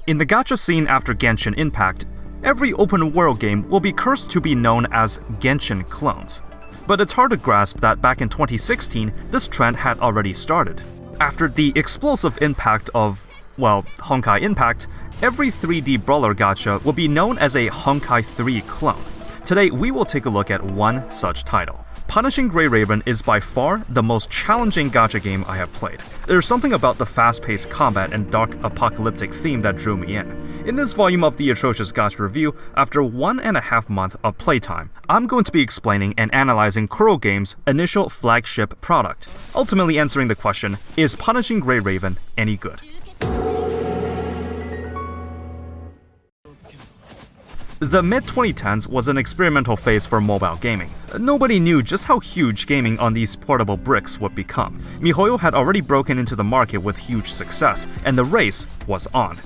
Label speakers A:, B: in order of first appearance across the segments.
A: In the gacha scene after Genshin Impact, every open-world game will be cursed to be known as Genshin clones. But it's hard to grasp that back in 2016, this trend had already started. After the explosive impact of, well, Honkai Impact, every 3D brawler gacha will be known as a Honkai 3 clone. Today, we will take a look at one such title. Punishing Gray Raven is by far the most challenging gacha game I have played. There's something about the fast-paced combat and dark apocalyptic theme that drew me in. In this volume of the Atrocious Gacha review, after 1.5 months of playtime, I'm going to be explaining and analyzing Kuro Games' initial flagship product, ultimately answering the question, is Punishing Gray Raven any good? The mid-2010s was an experimental phase for mobile gaming. Nobody knew just how huge gaming on these portable bricks would become. MiHoYo had already broken into the market with huge success, and the race was on.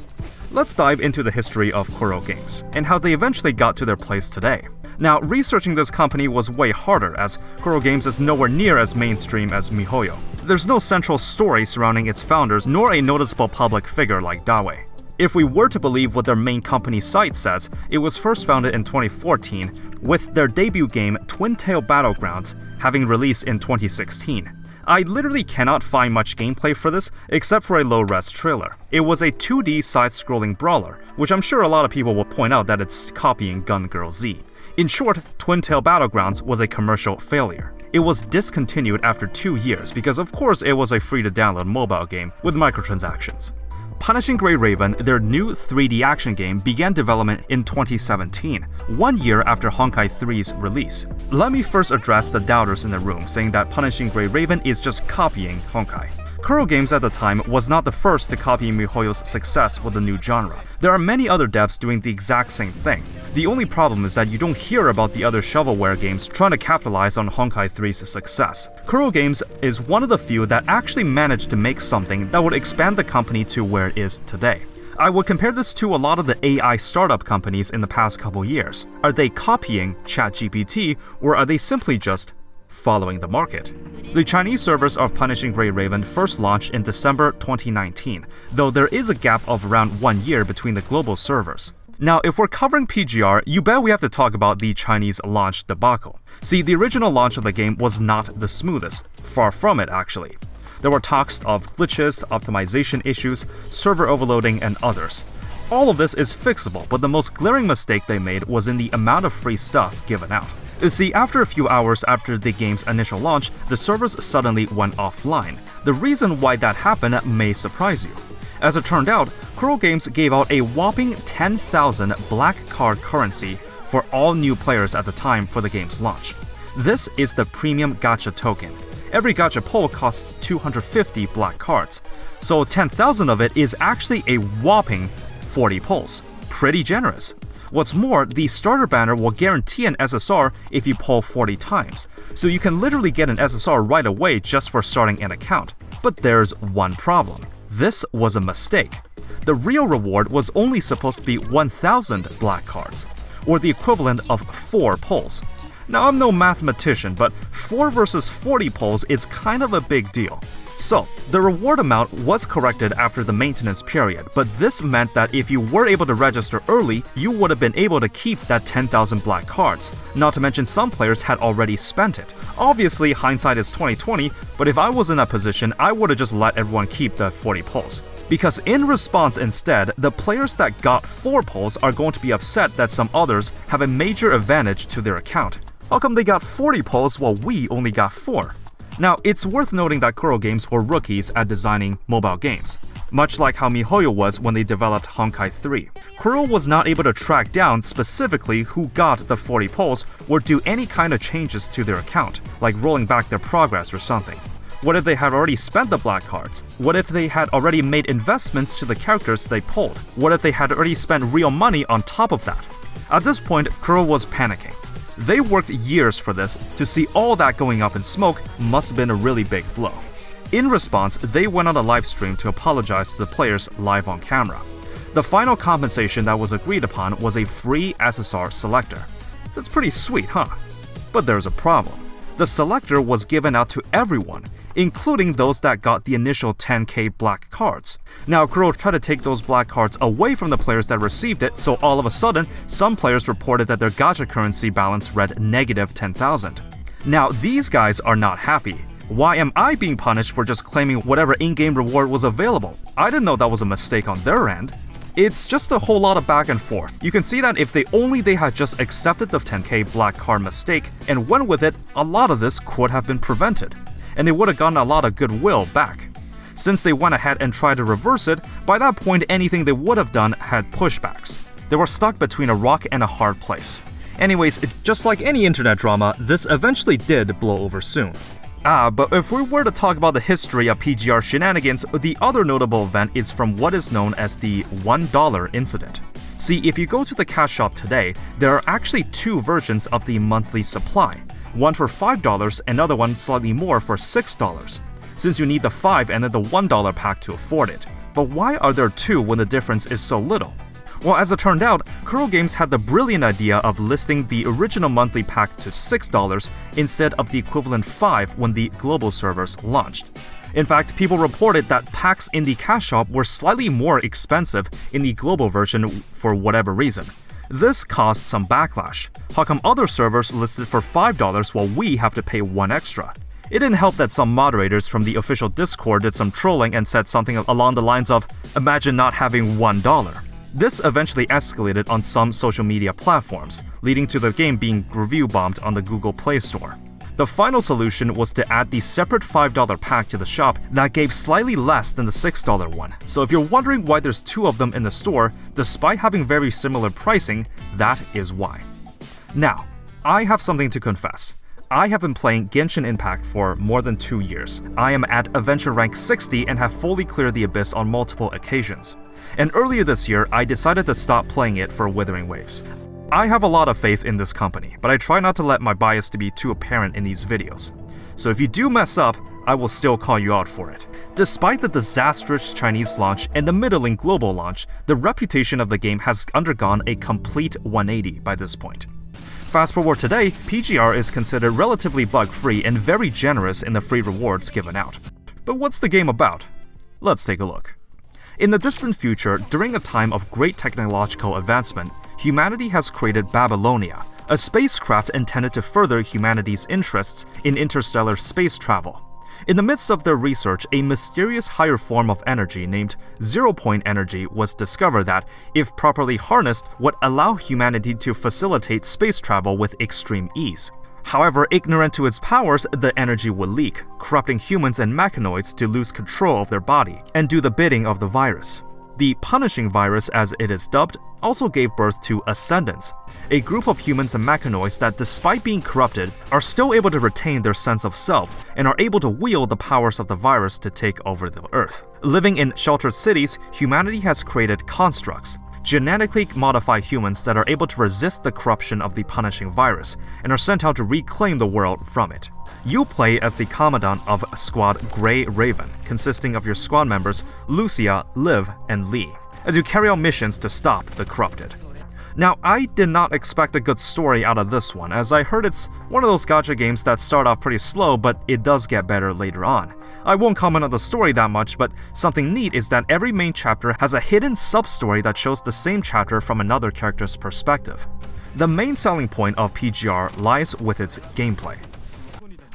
A: Let's dive into the history of Kuro Games, and how they eventually got to their place today. Now, researching this company was way harder, as Kuro Games is nowhere near as mainstream as MiHoYo. There's no central story surrounding its founders, nor a noticeable public figure like Dawe. If we were to believe what their main company site says, it was first founded in 2014, with their debut game Twin Tail Battlegrounds having released in 2016. I literally cannot find much gameplay for this except for a low-res trailer. It was a 2D side-scrolling brawler, which I'm sure a lot of people will point out that it's copying Gun Girl Z. In short, Twin Tail Battlegrounds was a commercial failure. It was discontinued after 2 years because of course it was a free-to-download mobile game with microtransactions. Punishing Gray Raven, their new 3D action game, began development in 2017, 1 year after Honkai 3's release. Let me first address the doubters in the room saying that Punishing Gray Raven is just copying Honkai. Kuro Games at the time was not the first to copy MiHoYo's success with the new genre. There are many other devs doing the exact same thing. The only problem is that you don't hear about the other shovelware games trying to capitalize on Honkai 3's success. Kuro Games is one of the few that actually managed to make something that would expand the company to where it is today. I would compare this to a lot of the AI startup companies in the past couple years. Are they copying ChatGPT, or are they simply just following the market? The Chinese servers of Punishing Gray Raven first launched in December 2019, though there is a gap of around 1 year between the global servers. Now, if we're covering PGR, you bet we have to talk about the Chinese launch debacle. See, the original launch of the game was not the smoothest, far from it actually. There were talks of glitches, optimization issues, server overloading, and others. All of this is fixable, but the most glaring mistake they made was in the amount of free stuff given out. You see, after a few hours after the game's initial launch, the servers suddenly went offline. The reason why that happened may surprise you. As it turned out, Kuro Games gave out a whopping 10,000 black card currency for all new players at the time for the game's launch. This is the premium gacha token. Every gacha pull costs 250 black cards, so 10,000 of it is actually a whopping 40 pulls. Pretty generous. What's more, the starter banner will guarantee an SSR if you pull 40 times, so you can literally get an SSR right away just for starting an account. But there's one problem. This was a mistake. The real reward was only supposed to be 1,000 black cards, or the equivalent of 4 pulls. Now, I'm no mathematician, but 4 versus 40 pulls is kind of a big deal. So, the reward amount was corrected after the maintenance period, but this meant that if you were able to register early, you would have been able to keep that 10,000 black cards. Not to mention some players had already spent it. Obviously, hindsight is 20/20, but if I was in that position, I would have just let everyone keep the 40 pulls. Because in response instead, the players that got 4 pulls are going to be upset that some others have a major advantage to their account. How come they got 40 pulls while we only got 4? Now, it's worth noting that Kuro Games were rookies at designing mobile games, much like how MiHoYo was when they developed Honkai 3. Kuro was not able to track down specifically who got the 40 pulls or do any kind of changes to their account, like rolling back their progress or something. What if they had already spent the black cards? What if they had already made investments to the characters they pulled? What if they had already spent real money on top of that? At this point, Kuro was panicking. They worked years for this. To see all that going up in smoke must have been a really big blow. In response, they went on a live stream to apologize to the players live on camera. The final compensation that was agreed upon was a free SSR selector. That's pretty sweet, huh? But there's a problem. The selector was given out to everyone, including those that got the initial 10k black cards. Now, Kuro tried to take those black cards away from the players that received it, so all of a sudden, some players reported that their gacha currency balance read negative 10,000. Now, these guys are not happy. Why am I being punished for just claiming whatever in-game reward was available? I didn't know that was a mistake on their end. It's just a whole lot of back and forth. You can see that if they had just accepted the 10k black card mistake and went with it, a lot of this could have been prevented, and they would have gotten a lot of goodwill back. Since they went ahead and tried to reverse it, by that point anything they would have done had pushbacks. They were stuck between a rock and a hard place. Anyways, just like any internet drama, this eventually did blow over soon. But if we were to talk about the history of PGR shenanigans, the other notable event is from what is known as the $1 incident. See, if you go to the cash shop today, there are actually two versions of the monthly supply. One for $5, another one slightly more for $6, since you need the $5 and then the $1 pack to afford it. But why are there two when the difference is so little? Well, as it turned out, Kuro Games had the brilliant idea of listing the original monthly pack to $6 instead of the equivalent $5 when the global servers launched. In fact, people reported that packs in the cash shop were slightly more expensive in the global version for whatever reason. This caused some backlash. How come other servers listed for $5 while we have to pay $1 extra? It didn't help that some moderators from the official Discord did some trolling and said something along the lines of, "Imagine not having $1. This eventually escalated on some social media platforms, leading to the game being review bombed on the Google Play Store. The final solution was to add the separate $5 pack to the shop that gave slightly less than the $6 one. So if you're wondering why there's two of them in the store, despite having very similar pricing, that is why. Now, I have something to confess. I have been playing Genshin Impact for more than 2 years. I am at Adventure Rank 60 and have fully cleared the Abyss on multiple occasions. And earlier this year, I decided to stop playing it for Wuthering Waves. I have a lot of faith in this company, but I try not to let my bias to be too apparent in these videos. So if you do mess up, I will still call you out for it. Despite the disastrous Chinese launch and the middling global launch, the reputation of the game has undergone a complete 180 by this point. Fast forward today, PGR is considered relatively bug-free and very generous in the free rewards given out. But what's the game about? Let's take a look. In the distant future, during a time of great technological advancement, humanity has created Babylonia, a spacecraft intended to further humanity's interests in interstellar space travel. In the midst of their research, a mysterious higher form of energy named zero-point energy was discovered that, if properly harnessed, would allow humanity to facilitate space travel with extreme ease. However, ignorant to its powers, the energy would leak, corrupting humans and mechanoids to lose control of their body and do the bidding of the virus. The punishing virus, as it is dubbed, also gave birth to Ascendants, a group of humans and mechanoids that, despite being corrupted, are still able to retain their sense of self and are able to wield the powers of the virus to take over the Earth. Living in sheltered cities, humanity has created constructs, genetically modified humans that are able to resist the corruption of the punishing virus and are sent out to reclaim the world from it. You play as the commandant of Squad Grey Raven, consisting of your squad members Lucia, Liv, and Lee, as you carry out missions to stop the corrupted. Now, I did not expect a good story out of this one, as I heard it's one of those gacha games that start off pretty slow, but it does get better later on. I won't comment on the story that much, but something neat is that every main chapter has a hidden sub-story that shows the same chapter from another character's perspective. The main selling point of PGR lies with its gameplay.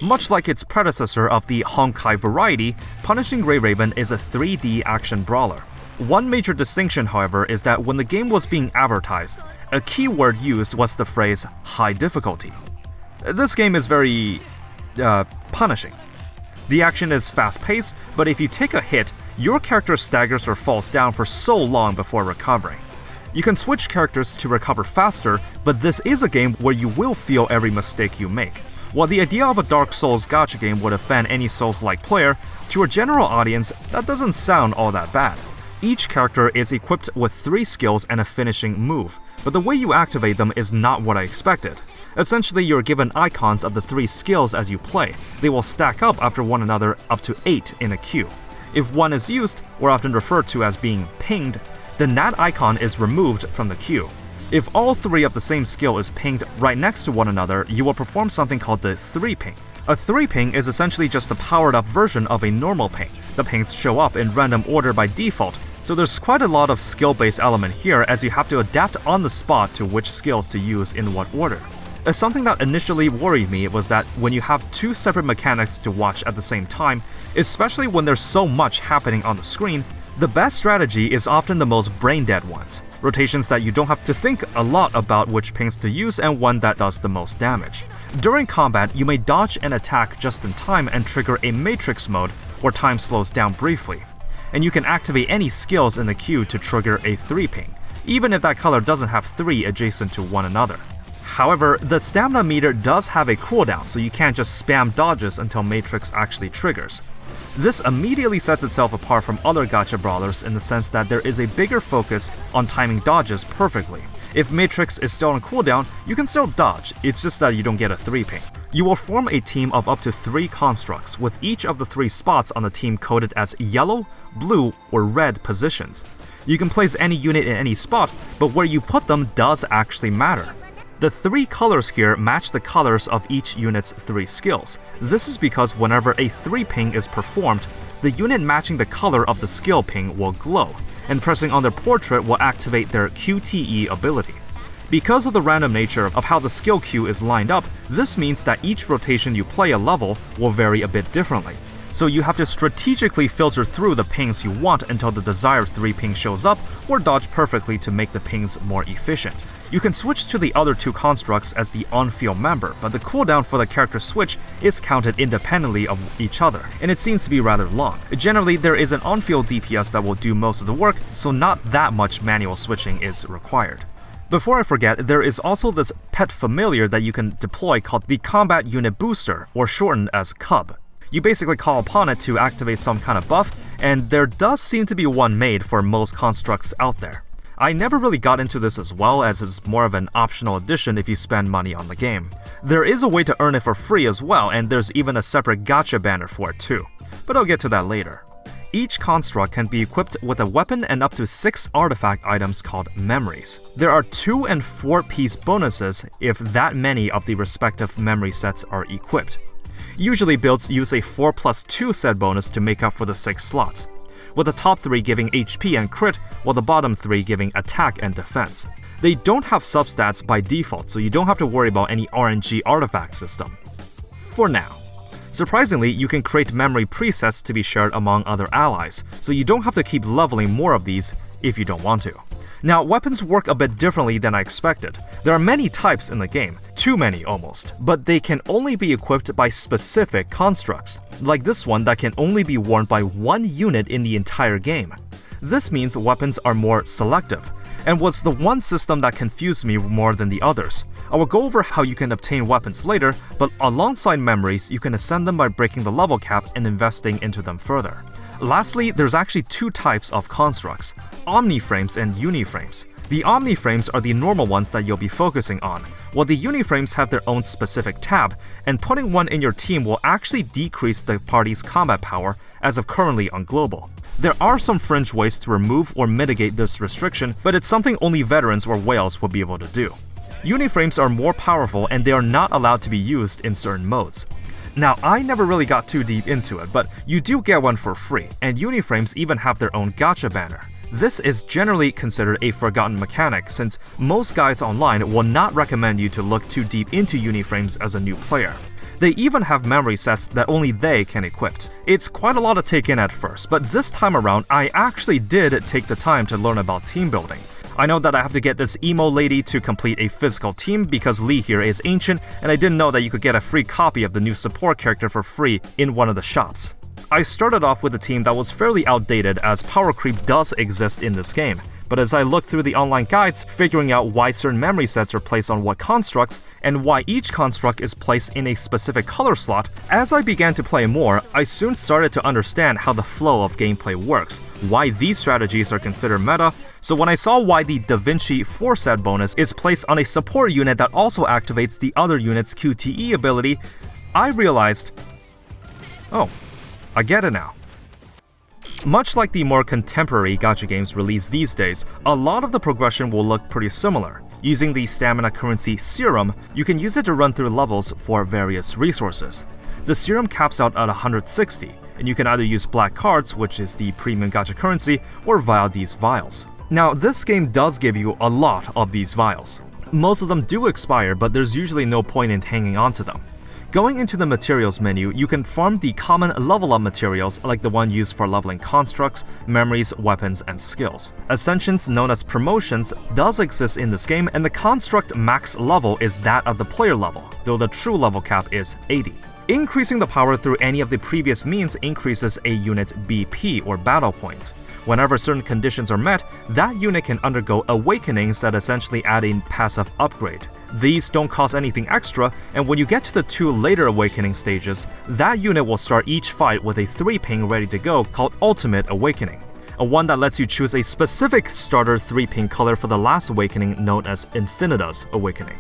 A: Much like its predecessor of the Honkai variety, Punishing Grey Raven is a 3D action brawler. One major distinction, however, is that when the game was being advertised, a key word used was the phrase high difficulty. This game is very punishing. The action is fast-paced, but if you take a hit, your character staggers or falls down for so long before recovering. You can switch characters to recover faster, but this is a game where you will feel every mistake you make. While the idea of a Dark Souls gacha game would offend any Souls-like player, to a general audience, that doesn't sound all that bad. Each character is equipped with 3 skills and a finishing move, but the way you activate them is not what I expected. Essentially, you're given icons of the 3 skills as you play. They will stack up after one another up to 8 in a queue. If one is used, or often referred to as being pinged, then that icon is removed from the queue. If all 3 of the same skill is pinged right next to one another, you will perform something called the 3 ping, A 3-ping is essentially just a powered-up version of a normal ping. The pings show up in random order by default, so there's quite a lot of skill-based element here as you have to adapt on the spot to which skills to use in what order. Something that initially worried me was that when you have two separate mechanics to watch at the same time, especially when there's so much happening on the screen, the best strategy is often the most brain-dead ones. Rotations that you don't have to think a lot about which pings to use and one that does the most damage. During combat, you may dodge an attack just in time and trigger a matrix mode where time slows down briefly. And you can activate any skills in the queue to trigger a 3-ping, even if that color doesn't have 3 adjacent to one another. However, the stamina meter does have a cooldown, so you can't just spam dodges until matrix actually triggers. This immediately sets itself apart from other gacha brawlers in the sense that there is a bigger focus on timing dodges perfectly. If matrix is still on cooldown, you can still dodge, it's just that you don't get a 3-ping. You will form a team of up to 3 constructs, with each of the 3 spots on the team coded as yellow, blue, or red positions. You can place any unit in any spot, but where you put them does actually matter. The 3 colors here match the colors of each unit's 3 skills. This is because whenever a 3-ping is performed, the unit matching the color of the skill ping will glow, and pressing on their portrait will activate their QTE ability. Because of the random nature of how the skill queue is lined up, this means that each rotation you play a level will vary a bit differently. So you have to strategically filter through the pings you want until the desired 3-ping shows up, or dodge perfectly to make the pings more efficient. You can switch to the other 2 constructs as the on-field member, but the cooldown for the character switch is counted independently of each other, and it seems to be rather long. Generally, there is an on-field DPS that will do most of the work, so not that much manual switching is required. Before I forget, there is also this pet familiar that you can deploy called the Combat Unit Booster, or shortened as CUB. You basically call upon it to activate some kind of buff, and there does seem to be one made for most constructs out there. I never really got into this as well, as it's more of an optional addition if you spend money on the game. There is a way to earn it for free as well, and there's even a separate gacha banner for it too, but I'll get to that later. Each construct can be equipped with a weapon and up to 6 artifact items called memories. There are 2 and 4-piece bonuses if that many of the respective memory sets are equipped. Usually builds use a 4+2 set bonus to make up for the 6 slots, with the top 3 giving HP and crit, while the bottom 3 giving attack and defense. They don't have substats by default, so you don't have to worry about any RNG artifact system. For now. Surprisingly, you can create memory presets to be shared among other allies, so you don't have to keep leveling more of these if you don't want to. Now, weapons work a bit differently than I expected. There are many types in the game, too many almost, but they can only be equipped by specific constructs, like this one that can only be worn by 1 unit in the entire game. This means weapons are more selective, and was the one system that confused me more than the others. I will go over how you can obtain weapons later, but alongside memories, you can ascend them by breaking the level cap and investing into them further. Lastly, there's actually 2 types of constructs, omniframes and uniframes. The omniframes are the normal ones that you'll be focusing on, while the uniframes have their own specific tab, and putting one in your team will actually decrease the party's combat power as of currently on global. There are some fringe ways to remove or mitigate this restriction, but it's something only veterans or whales will be able to do. Uniframes are more powerful and they are not allowed to be used in certain modes. Now, I never really got too deep into it, but you do get one for free, and uniframes even have their own gacha banner. This is generally considered a forgotten mechanic, since most guides online will not recommend you to look too deep into uniframes as a new player. They even have memory sets that only they can equip. It's quite a lot to take in at first, but this time around I actually did take the time to learn about team building. I know that I have to get this emo lady to complete a physical team because Lee here is ancient, and I didn't know that you could get a free copy of the new support character for free in one of the shops. I started off with a team that was fairly outdated as power creep does exist in this game, but as I looked through the online guides, figuring out why certain memory sets are placed on what constructs, and why each construct is placed in a specific color slot, as I began to play more, I soon started to understand how the flow of gameplay works, why these strategies are considered meta. So when I saw why the Da Vinci 4 set bonus is placed on a support unit that also activates the other unit's QTE ability, I realized, oh, I get it now. Much like the more contemporary gacha games released these days, a lot of the progression will look pretty similar. Using the stamina currency Serum, you can use it to run through levels for various resources. The serum caps out at 160, and you can either use black cards, which is the premium gacha currency, or via these vials. Now, this game does give you a lot of these vials. Most of them do expire, but there's usually no point in hanging on to them. Going into the materials menu, you can farm the common level up materials like the one used for leveling constructs, memories, weapons, and skills. Ascensions known as promotions does exist in this game, and the construct max level is that of the player level, though the true level cap is 80. Increasing the power through any of the previous means increases a unit's BP or battle points. Whenever certain conditions are met, that unit can undergo awakenings that essentially add a passive upgrade. These don't cost anything extra, and when you get to the 2 later awakening stages, that unit will start each fight with a 3-ping ready to go called Ultimate Awakening, a one that lets you choose a specific starter 3-ping color for the last awakening known as Infinitas Awakening.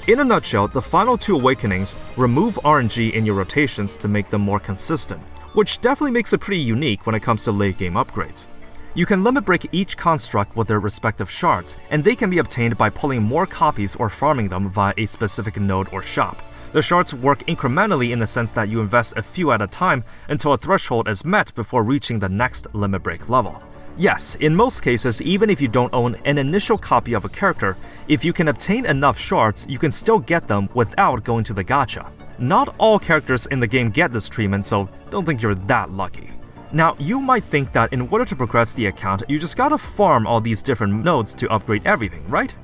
A: In a nutshell, the final 2 awakenings remove RNG in your rotations to make them more consistent, which definitely makes it pretty unique when it comes to late game upgrades. You can limit break each construct with their respective shards, and they can be obtained by pulling more copies or farming them via a specific node or shop. The shards work incrementally in the sense that you invest a few at a time until a threshold is met before reaching the next limit break level. Yes, in most cases, even if you don't own an initial copy of a character, if you can obtain enough shards, you can still get them without going to the gacha. Not all characters in the game get this treatment, so don't think you're that lucky. Now, you might think that in order to progress the account, you just gotta farm all these different nodes to upgrade everything, right?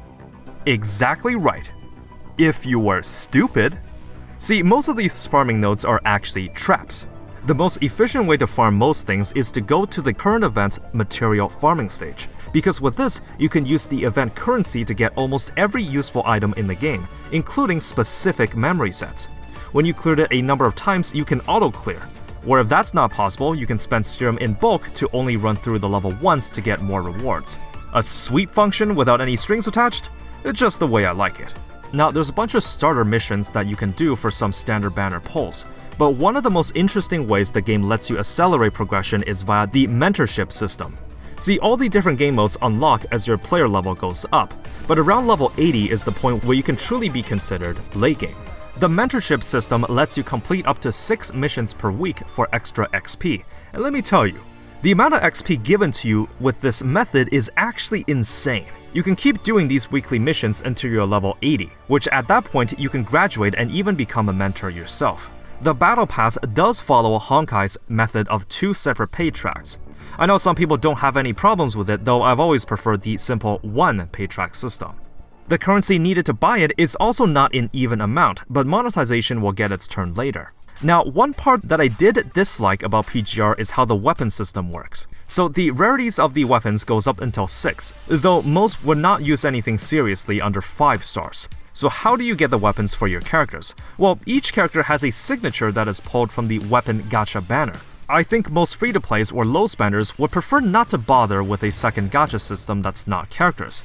A: Exactly right. If you were stupid. See, most of these farming nodes are actually traps. The most efficient way to farm most things is to go to the current event's material farming stage, because with this, you can use the event currency to get almost every useful item in the game, including specific memory sets. When you cleared it a number of times, you can auto-clear. Or if that's not possible, you can spend serum in bulk to only run through the level once to get more rewards. A sweet function without any strings attached? It's just the way I like it. Now, there's a bunch of starter missions that you can do for some standard banner pulls, but one of the most interesting ways the game lets you accelerate progression is via the mentorship system. See, all the different game modes unlock as your player level goes up, but around level 80 is the point where you can truly be considered late game. The mentorship system lets you complete up to 6 missions per week for extra XP, and let me tell you, the amount of XP given to you with this method is actually insane. You can keep doing these weekly missions until you're level 80, which at that point you can graduate and even become a mentor yourself. The Battle Pass does follow Honkai's method of 2 separate pay tracks. I know some people don't have any problems with it, though I've always preferred the simple 1 pay track system. The currency needed to buy it is also not in even amount, but monetization will get its turn later. Now, one part that I did dislike about PGR is how the weapon system works. So the rarities of the weapons goes up until 6, though most would not use anything seriously under 5 stars. So how do you get the weapons for your characters? Well, each character has a signature that is pulled from the weapon gacha banner. I think most free-to-plays or low spenders would prefer not to bother with a second gacha system that's not characters.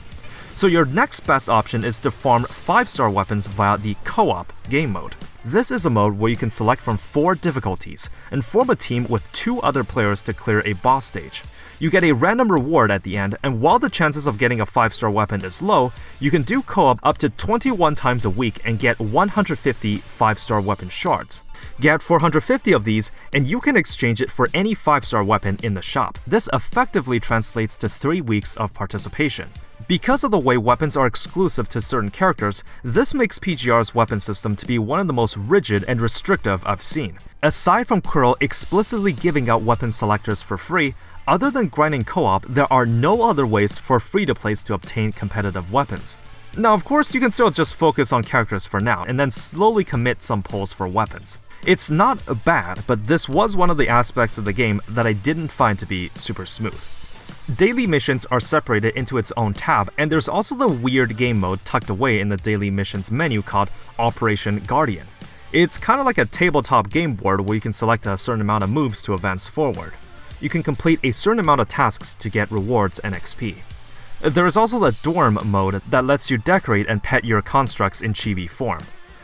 A: So your next best option is to farm 5-star weapons via the co-op game mode. This is a mode where you can select from 4 difficulties and form a team with 2 other players to clear a boss stage. You get a random reward at the end, and while the chances of getting a 5-star weapon is low, you can do co-op up to 21 times a week and get 150 5-star weapon shards. Get 450 of these, and you can exchange it for any 5-star weapon in the shop. This effectively translates to 3 weeks of participation. Because of the way weapons are exclusive to certain characters, this makes PGR's weapon system to be one of the most rigid and restrictive I've seen. Aside from Kuro explicitly giving out weapon selectors for free, other than grinding co-op, there are no other ways for free-to-plays to obtain competitive weapons. Now, of course, you can still just focus on characters for now, and then slowly commit some pulls for weapons. It's not bad, but this was one of the aspects of the game that I didn't find to be super smooth. Daily missions are separated into its own tab, and there's also the weird game mode tucked away in the daily missions menu called Operation Guardian. It's kind of like a tabletop game board where you can select a certain amount of moves to advance forward. You can complete a certain amount of tasks to get rewards and XP. There is also the dorm mode that lets you decorate and pet your constructs in chibi form.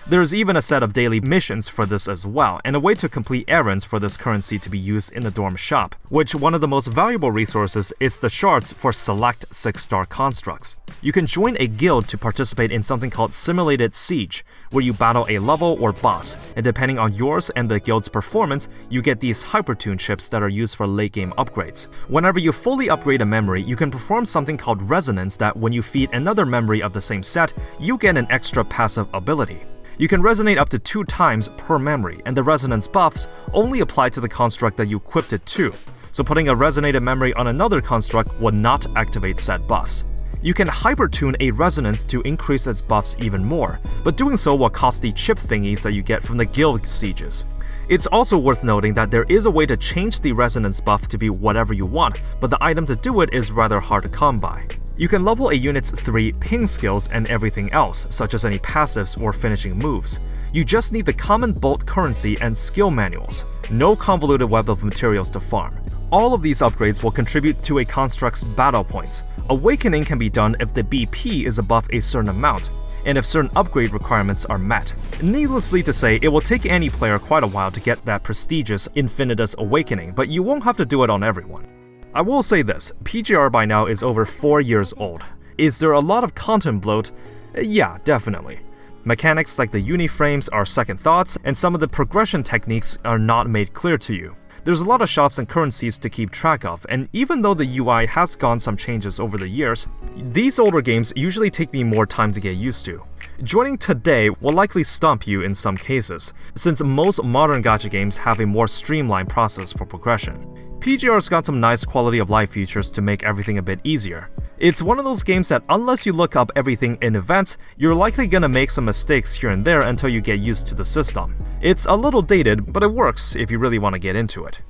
A: There's even a set of daily missions for this as well, and a way to complete errands for this currency to be used in the dorm shop, which one of the most valuable resources is the shards for select 6-star constructs. You can join a guild to participate in something called Simulated Siege, where you battle a level or boss, and depending on yours and the guild's performance, you get these hypertune chips that are used for late game upgrades. Whenever you fully upgrade a memory, you can perform something called resonance that when you feed another memory of the same set, you get an extra passive ability. You can resonate up to 2 times per memory, and the resonance buffs only apply to the construct that you equipped it to. So putting a resonated memory on another construct would not activate said buffs. You can hypertune a resonance to increase its buffs even more, but doing so will cost the chip thingies that you get from the guild sieges. It's also worth noting that there is a way to change the resonance buff to be whatever you want, but the item to do it is rather hard to come by. You can level a unit's 3 ping skills and everything else, such as any passives or finishing moves. You just need the common bolt currency and skill manuals. No convoluted web of materials to farm. All of these upgrades will contribute to a construct's battle points. Awakening can be done if the BP is above a certain amount, and if certain upgrade requirements are met. Needlessly to say, it will take any player quite a while to get that prestigious Infinitus Awakening, but you won't have to do it on everyone. I will say this, PGR by now is over 4 years old. Is there a lot of content bloat? Yeah, definitely. Mechanics like the uniframes are second thoughts, and some of the progression techniques are not made clear to you. There's a lot of shops and currencies to keep track of, and even though the UI has gone some changes over the years, these older games usually take me more time to get used to. Joining today will likely stump you in some cases, since most modern gacha games have a more streamlined process for progression. PGR's got some nice quality of life features to make everything a bit easier. It's one of those games that unless you look up everything in events, you're likely gonna make some mistakes here and there until you get used to the system. It's a little dated, but it works if you really want to get into it.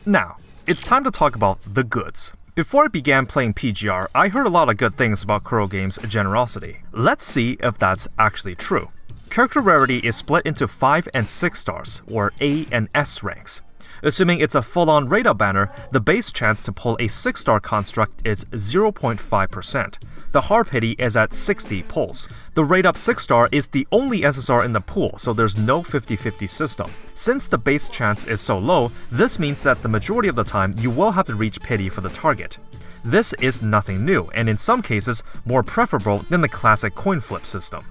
A: Now, it's time to talk about the goods. Before I began playing PGR, I heard a lot of good things about Kuro Games' generosity. Let's see if that's actually true. Character rarity is split into 5 and 6 stars, or A and S ranks. Assuming it's a full-on rate-up banner, the base chance to pull a 6-star construct is 0.5%. The hard pity is at 60 pulls. The rate-up 6-star is the only SSR in the pool, so there's no 50-50 system. Since the base chance is so low, this means that the majority of the time you will have to reach pity for the target. This is nothing new, and in some cases, more preferable than the classic coin flip system.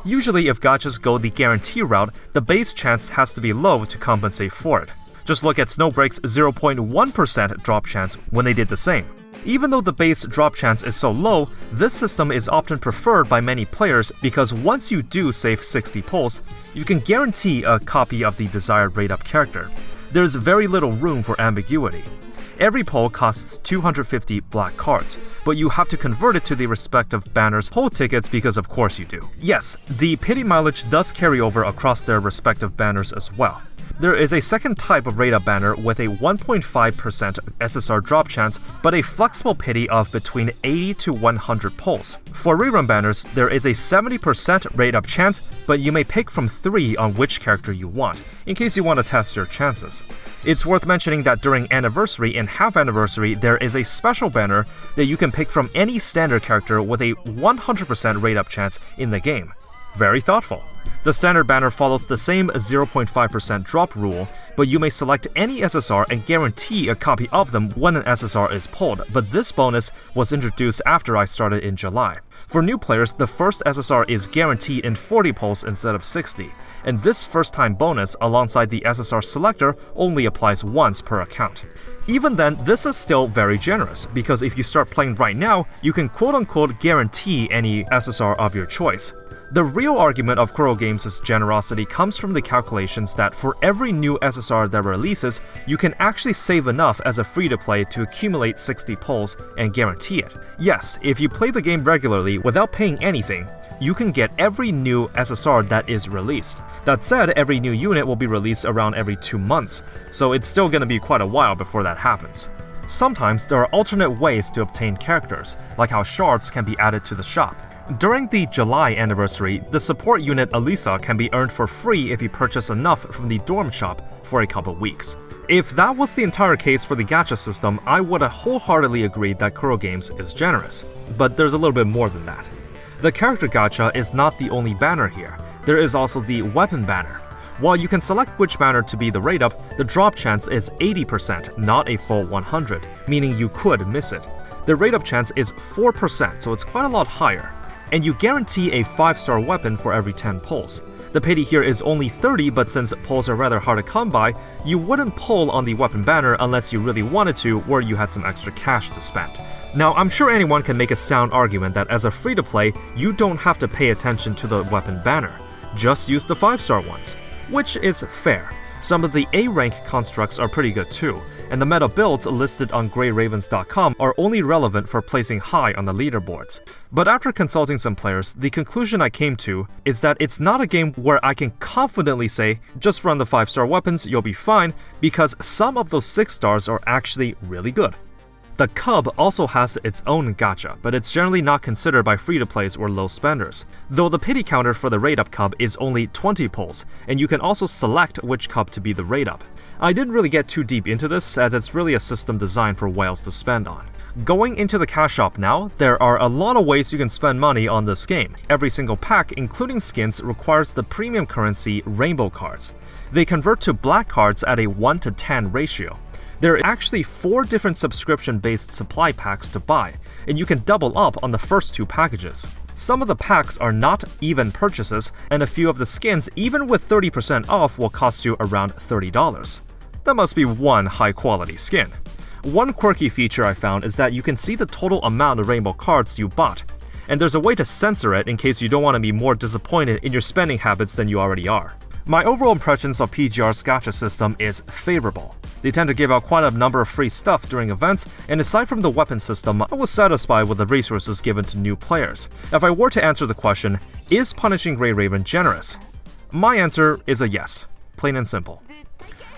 A: Usually if gachas go the guarantee route, the base chance has to be low to compensate for it. Just look at Snowbreak's 0.1% drop chance when they did the same. Even though the base drop chance is so low, this system is often preferred by many players because once you do save 60 pulls, you can guarantee a copy of the desired rate-up character. There's very little room for ambiguity. Every pull costs 250 black cards, but you have to convert it to the respective banner's pull tickets because of course you do. Yes, the pity mileage does carry over across their respective banners as well. There is a second type of rate-up banner with a 1.5% SSR drop chance, but a flexible pity of between 80 to 100 pulls. For rerun banners, there is a 70% rate-up chance, but you may pick from 3 on which character you want, in case you want to test your chances. It's worth mentioning that during Anniversary and Half Anniversary, there is a special banner that you can pick from any standard character with a 100% rate-up chance in the game. Very thoughtful. The standard banner follows the same 0.5% drop rule, but you may select any SSR and guarantee a copy of them when an SSR is pulled, but this bonus was introduced after I started in July. For new players, the first SSR is guaranteed in 40 pulls instead of 60, and this first-time bonus alongside the SSR selector only applies once per account. Even then, this is still very generous, because if you start playing right now, you can quote-unquote guarantee any SSR of your choice. The real argument of Kuro Games' generosity comes from the calculations that for every new SSR that releases, you can actually save enough as a free-to-play to accumulate 60 pulls and guarantee it. Yes, if you play the game regularly without paying anything, you can get every new SSR that is released. That said, every new unit will be released around every 2 months, so it's still gonna be quite a while before that happens. Sometimes there are alternate ways to obtain characters, like how shards can be added to the shop. During the July anniversary, the support unit Elisa can be earned for free if you purchase enough from the dorm shop for a couple weeks. If that was the entire case for the gacha system, I would have wholeheartedly agreed that Kuro Games is generous. But there's a little bit more than that. The character gacha is not the only banner here. There is also the weapon banner. While you can select which banner to be the rate-up, the drop chance is 80%, not a full 100, meaning you could miss it. The rate-up chance is 4%, so it's quite a lot higher. And you guarantee a 5-star weapon for every 10 pulls. The pity here is only 30, but since pulls are rather hard to come by, you wouldn't pull on the weapon banner unless you really wanted to or you had some extra cash to spend. Now, I'm sure anyone can make a sound argument that as a free-to-play, you don't have to pay attention to the weapon banner. Just use the 5-star ones, which is fair. Some of the A-rank constructs are pretty good too, and the meta builds listed on greyravens.com are only relevant for placing high on the leaderboards. But after consulting some players, the conclusion I came to is that it's not a game where I can confidently say, just run the 5-star weapons, you'll be fine, because some of those 6 stars are actually really good. The Cub also has its own gacha, but it's generally not considered by free-to-plays or low spenders, though the pity counter for the rate-up Cub is only 20 pulls, and you can also select which Cub to be the rate-up. I didn't really get too deep into this, as it's really a system designed for whales to spend on. Going into the cash shop now, there are a lot of ways you can spend money on this game. Every single pack, including skins, requires the premium currency rainbow cards. They convert to black cards at a 1:10 ratio. There are actually 4 different subscription-based supply packs to buy, and you can double up on the first 2 packages. Some of the packs are not even purchases, and a few of the skins, even with 30% off, will cost you around $30. That must be one high-quality skin. One quirky feature I found is that you can see the total amount of rainbow cards you bought, and there's a way to censor it in case you don't want to be more disappointed in your spending habits than you already are. My overall impressions of PGR's gacha system is favorable. They tend to give out quite a number of free stuff during events, and aside from the weapon system, I was satisfied with the resources given to new players. If I were to answer the question, is Punishing Grey Raven generous? My answer is a yes, plain and simple.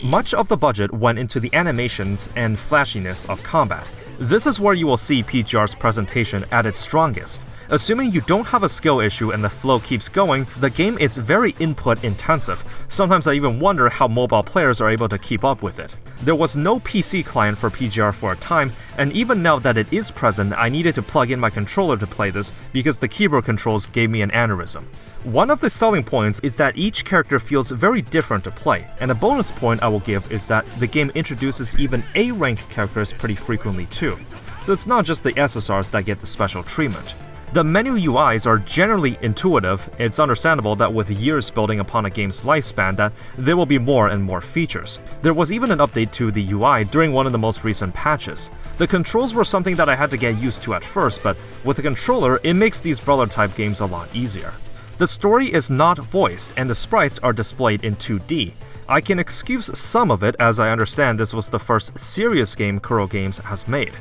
A: Much of the budget went into the animations and flashiness of combat. This is where you will see PGR's presentation at its strongest. Assuming you don't have a skill issue and the flow keeps going, the game is very input intensive. Sometimes I even wonder how mobile players are able to keep up with it. There was no PC client for PGR for a time, and even now that it is present, I needed to plug in my controller to play this because the keyboard controls gave me an aneurysm. One of the selling points is that each character feels very different to play, and a bonus point I will give is that the game introduces even A-rank characters pretty frequently too. So it's not just the SSRs that get the special treatment. The menu UIs are generally intuitive. It's understandable that with years building upon a game's lifespan that there will be more and more features. There was even an update to the UI during one of the most recent patches. The controls were something that I had to get used to at first, but with the controller, it makes these brawler type games a lot easier. The story is not voiced, and the sprites are displayed in 2D. I can excuse some of it, as I understand this was the first serious game Kuro Games has made.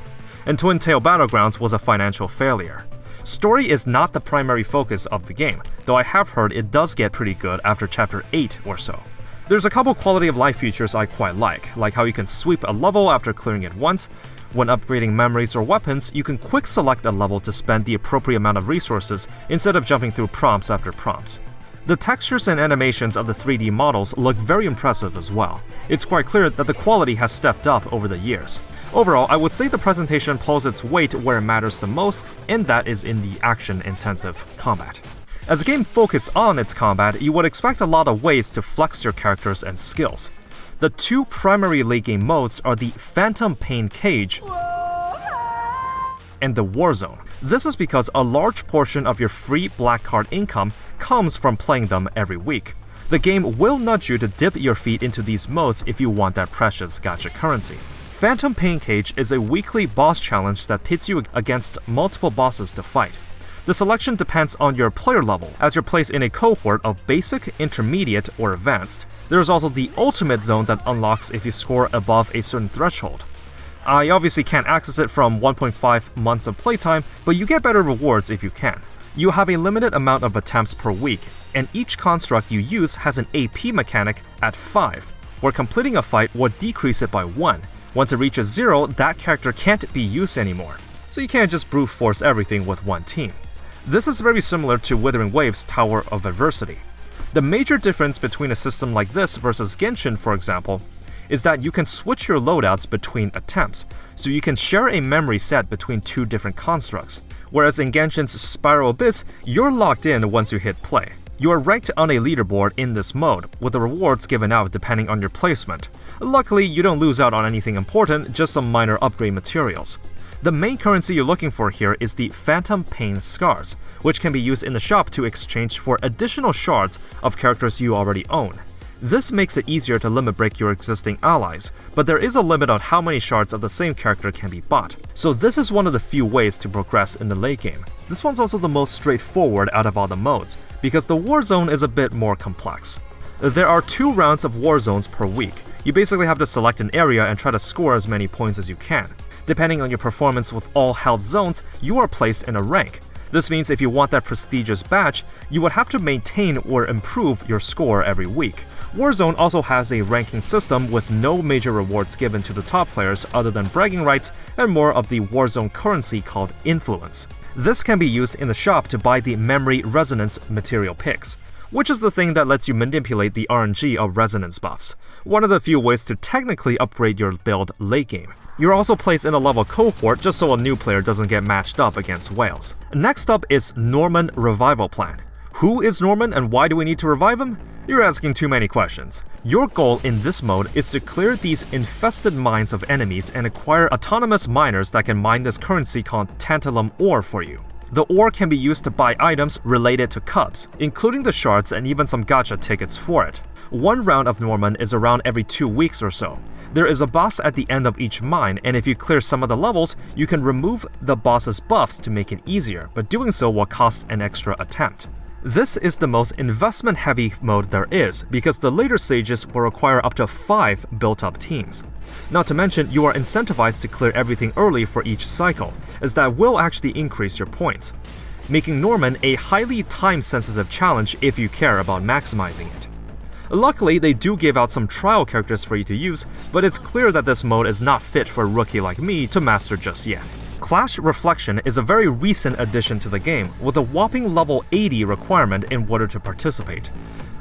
A: And Twin Tail Battlegrounds was a financial failure. Story is not the primary focus of the game, though I have heard it does get pretty good after chapter 8 or so. There's a couple quality of life features I quite like how you can sweep a level after clearing it once. When upgrading memories or weapons, you can quick select a level to spend the appropriate amount of resources instead of jumping through prompts after prompts. The textures and animations of the 3D models look very impressive as well. It's quite clear that the quality has stepped up over the years. Overall, I would say the presentation pulls its weight where it matters the most, and that is in the action-intensive combat. As a game focused on its combat, you would expect a lot of ways to flex your characters and skills. The 2 primary late game modes are the Phantom Pain Cage and the War Zone. This is because a large portion of your free black card income comes from playing them every week. The game will nudge you to dip your feet into these modes if you want that precious gacha currency. Phantom Pain Cage is a weekly boss challenge that pits you against multiple bosses to fight. The selection depends on your player level, as you're placed in a cohort of basic, intermediate, or advanced. There is also the ultimate zone that unlocks if you score above a certain threshold. I obviously can't access it from 1.5 months of playtime, but you get better rewards if you can. You have a limited amount of attempts per week, and each construct you use has an AP mechanic at 5, where completing a fight would decrease it by 1. Once it reaches 0, that character can't be used anymore, so you can't just brute force everything with one team. This is very similar to Wuthering Waves' Tower of Adversity. The major difference between a system like this versus Genshin, for example, is that you can switch your loadouts between attempts, so you can share a memory set between 2 different constructs. Whereas in Genshin's Spiral Abyss, you're locked in once you hit play. You are ranked on a leaderboard in this mode, with the rewards given out depending on your placement. Luckily, you don't lose out on anything important, just some minor upgrade materials. The main currency you're looking for here is the Phantom Pain Scars, which can be used in the shop to exchange for additional shards of characters you already own. This makes it easier to limit break your existing allies, but there is a limit on how many shards of the same character can be bought. So this is one of the few ways to progress in the late game. This one's also the most straightforward out of all the modes, because the war zone is a bit more complex. There are 2 rounds of war zones per week. You basically have to select an area and try to score as many points as you can. Depending on your performance with all health zones, you are placed in a rank. This means if you want that prestigious badge, you would have to maintain or improve your score every week. Warzone also has a ranking system with no major rewards given to the top players other than bragging rights and more of the Warzone currency called influence. This can be used in the shop to buy the memory resonance material picks, which is the thing that lets you manipulate the RNG of resonance buffs, one of the few ways to technically upgrade your build late game. You're also placed in a level cohort just so a new player doesn't get matched up against whales. Next up is Norman Revival Plan. Who is Norman and why do we need to revive him? You're asking too many questions. Your goal in this mode is to clear these infested mines of enemies and acquire autonomous miners that can mine this currency called tantalum ore for you. The ore can be used to buy items related to cubs, including the shards and even some gacha tickets for it. One round of Norman is around every 2 weeks or so. There is a boss at the end of each mine, and if you clear some of the levels, you can remove the boss's buffs to make it easier, but doing so will cost an extra attempt. This is the most investment-heavy mode there is, because the later stages will require up to 5 built-up teams. Not to mention, you are incentivized to clear everything early for each cycle, as that will actually increase your points, making Norman a highly time-sensitive challenge if you care about maximizing it. Luckily, they do give out some trial characters for you to use, but it's clear that this mode is not fit for a rookie like me to master just yet. Clash Reflection is a very recent addition to the game, with a whopping level 80 requirement in order to participate.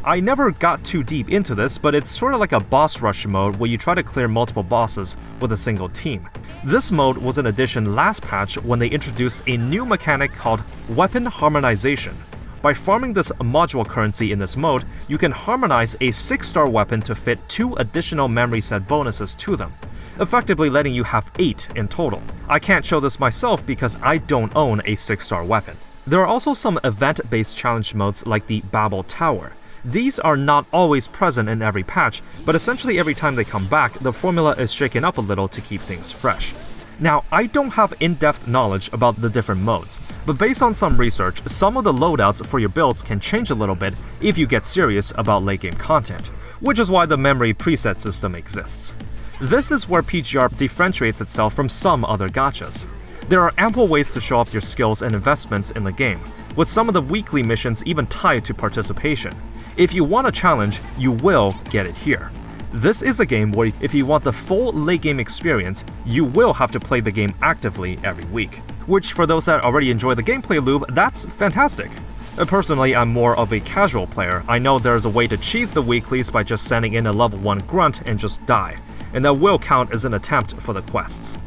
A: I never got too deep into this, but it's sort of like a boss rush mode where you try to clear multiple bosses with a single team. This mode was an addition last patch when they introduced a new mechanic called Weapon Harmonization. By farming this module currency in this mode, you can harmonize a 6-star weapon to fit 2 additional memory set bonuses to them, effectively letting you have 8 in total. I can't show this myself because I don't own a 6-star weapon. There are also some event-based challenge modes like the Babel Tower. These are not always present in every patch, but essentially every time they come back, the formula is shaken up a little to keep things fresh. Now, I don't have in-depth knowledge about the different modes, but based on some research, some of the loadouts for your builds can change a little bit if you get serious about late-game content, which is why the memory preset system exists. This is where PGR differentiates itself from some other gachas. There are ample ways to show off your skills and investments in the game, with some of the weekly missions even tied to participation. If you want a challenge, you will get it here. This is a game where if you want the full late game experience, you will have to play the game actively every week. Which for those that already enjoy the gameplay loop, that's fantastic. Personally, I'm more of a casual player. I know there's a way to cheese the weeklies by just sending in a level 1 grunt and just die, and that will count as an attempt for the quests.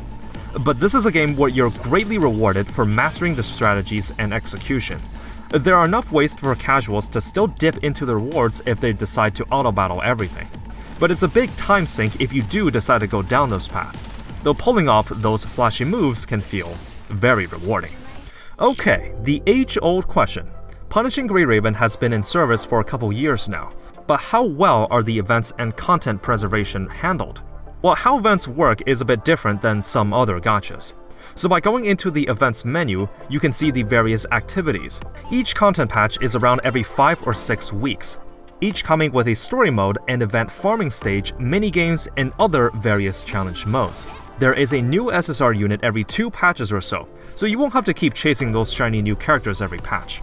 A: But this is a game where you're greatly rewarded for mastering the strategies and execution. There are enough ways for casuals to still dip into the rewards if they decide to auto-battle everything. But it's a big time sink if you do decide to go down this path, though pulling off those flashy moves can feel very rewarding. Okay, the age-old question. Punishing Grey Raven has been in service for a couple years now, but how well are the events and content preservation handled? Well, how events work is a bit different than some other gachas. So by going into the events menu, you can see the various activities. Each content patch is around every 5 or 6 weeks, each coming with a story mode and event farming stage, minigames, and other various challenge modes. There is a new SSR unit every 2 patches or so you won't have to keep chasing those shiny new characters every patch.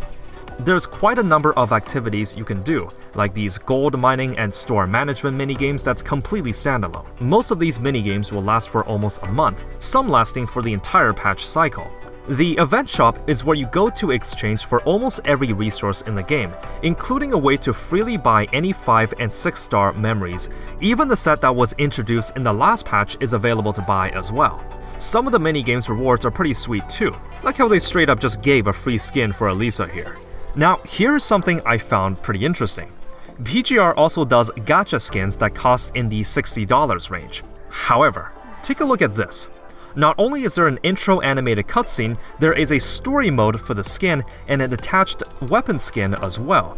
A: There's quite a number of activities you can do, like these gold mining and store management minigames that's completely standalone. Most of these minigames will last for almost a month, some lasting for the entire patch cycle. The event shop is where you go to exchange for almost every resource in the game, including a way to freely buy any 5 and 6-star memories. Even the set that was introduced in the last patch is available to buy as well. Some of the minigames rewards are pretty sweet too, like how they straight up just gave a free skin for Elisa here. Now, here's something I found pretty interesting. PGR also does gacha skins that cost in the $60 range. However, take a look at this. Not only is there an intro animated cutscene, there is a story mode for the skin and an attached weapon skin as well.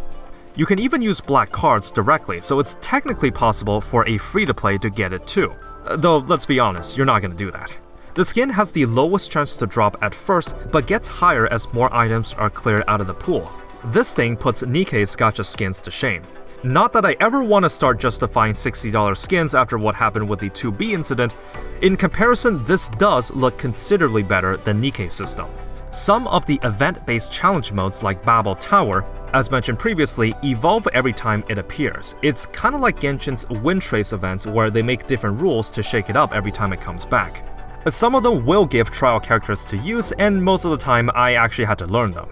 A: You can even use black cards directly, so it's technically possible for a free-to-play to get it too. Though, let's be honest, you're not gonna do that. The skin has the lowest chance to drop at first, but gets higher as more items are cleared out of the pool. This thing puts Nikkei's gacha skins to shame. Not that I ever want to start justifying $60 skins after what happened with the 2B incident. In comparison, this does look considerably better than Nikkei's system. Some of the event-based challenge modes like Babel Tower, as mentioned previously, evolve every time it appears. It's kinda like Genshin's Wind Trace events where they make different rules to shake it up every time it comes back. Some of them will give trial characters to use, and most of the time I actually had to learn them.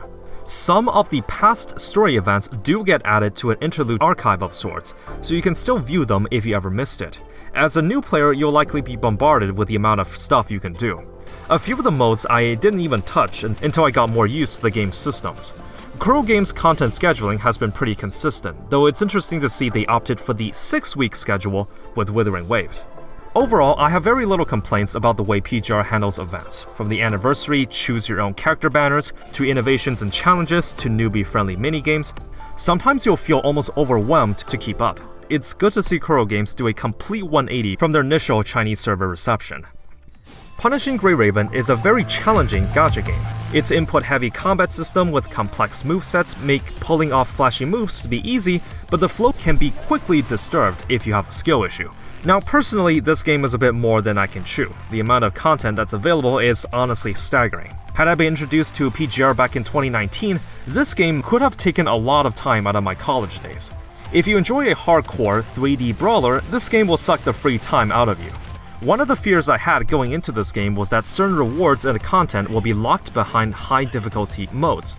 A: Some of the past story events do get added to an interlude archive of sorts, so you can still view them if you ever missed it. As a new player, you'll likely be bombarded with the amount of stuff you can do. A few of the modes I didn't even touch until I got more used to the game's systems. Kuro Games' content scheduling has been pretty consistent, though it's interesting to see they opted for the 6-week schedule with Wuthering Waves. Overall, I have very little complaints about the way PGR handles events, from the anniversary choose-your-own character banners, to innovations and challenges, to newbie-friendly minigames. Sometimes you'll feel almost overwhelmed to keep up. It's good to see Kuro Games do a complete 180 from their initial Chinese server reception. Punishing Grey Raven is a very challenging gacha game. Its input-heavy combat system with complex movesets make pulling off flashy moves to be easy, but the flow can be quickly disturbed if you have a skill issue. Now, personally, this game is a bit more than I can chew. The amount of content that's available is honestly staggering. Had I been introduced to PGR back in 2019, this game could have taken a lot of time out of my college days. If you enjoy a hardcore 3D brawler, this game will suck the free time out of you. One of the fears I had going into this game was that certain rewards and content will be locked behind high difficulty modes.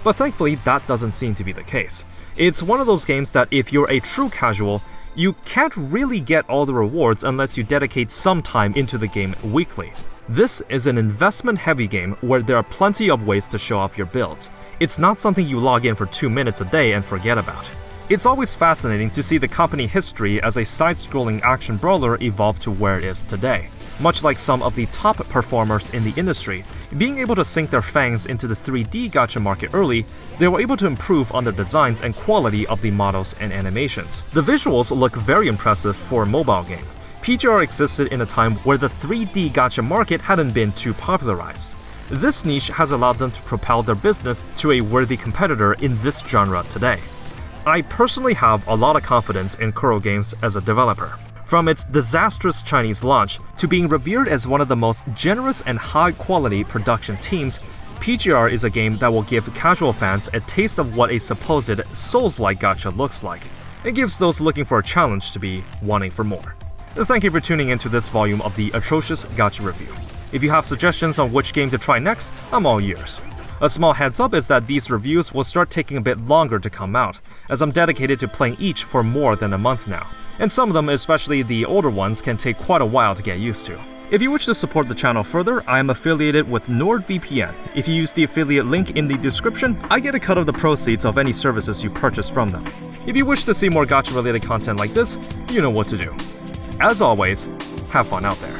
A: But thankfully, that doesn't seem to be the case. It's one of those games that if you're a true casual, you can't really get all the rewards unless you dedicate some time into the game weekly. This is an investment-heavy game where there are plenty of ways to show off your builds. It's not something you log in for 2 minutes a day and forget about. It's always fascinating to see the company history as a side-scrolling action brawler evolve to where it is today. Much like some of the top performers in the industry, being able to sink their fangs into the 3D gacha market early, they were able to improve on the designs and quality of the models and animations. The visuals look very impressive for a mobile game. PGR existed in a time where the 3D gacha market hadn't been too popularized. This niche has allowed them to propel their business to a worthy competitor in this genre today. I personally have a lot of confidence in Kuro Games as a developer. From its disastrous Chinese launch to being revered as one of the most generous and high-quality production teams, PGR is a game that will give casual fans a taste of what a supposed Souls-like gacha looks like. It gives those looking for a challenge to be wanting for more. Thank you for tuning into this volume of the Atrocious Gacha Review. If you have suggestions on which game to try next, I'm all ears. A small heads up is that these reviews will start taking a bit longer to come out, as I'm dedicated to playing each for more than a month now. And some of them, especially the older ones, can take quite a while to get used to. If you wish to support the channel further, I am affiliated with NordVPN. If you use the affiliate link in the description, I get a cut of the proceeds of any services you purchase from them. If you wish to see more gacha related content like this, you know what to do. As always, have fun out there.